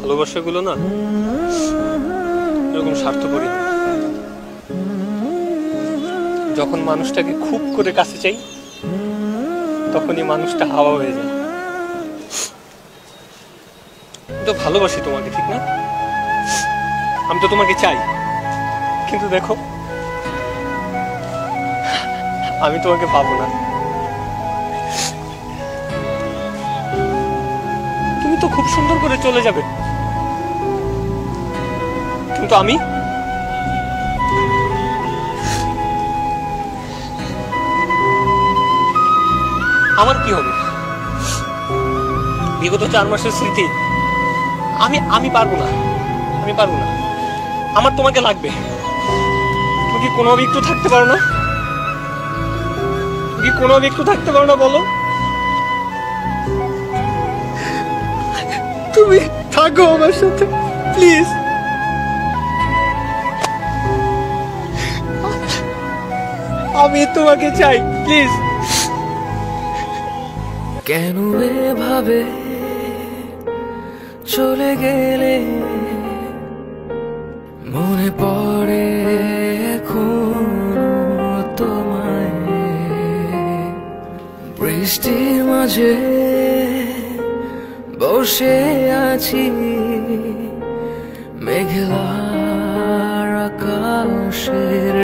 ভালোবাসাগুলো না এরকম স্বার্থপরই। যখন মানুষটাকে খুব করে কাছে চাই তখনই মানুষটা হাওয়া হয়ে যায়। তো ভালোবাসি তোমাকে, ঠিক না? আমি তো তোমাকে চাই, কিন্তু দেখো আমি তোমাকে পাবো না। তুমি তো খুব সুন্দর করে চলে যাবে, কিন্তু আমি আমার কি হবে? বিগত 4 মাসের স্মৃতি আমি পারবো না, আমি পারবো না। আমার তোমাকে লাগবে। তুমি কি কোনোভাবে একটু থাকতে পারো না? তুমি কি কোনোভাবে একটু থাকতে পারো না বলো? তুমি থাকো আমার সাথে প্লিজ। আমি তোমাকে চাই প্লিজ। কেন এভাবে চলে গেলে মনে পড়ে এখন তোমায়। বৃষ্টির মাঝে বসে আছি মেঘলা আকাশের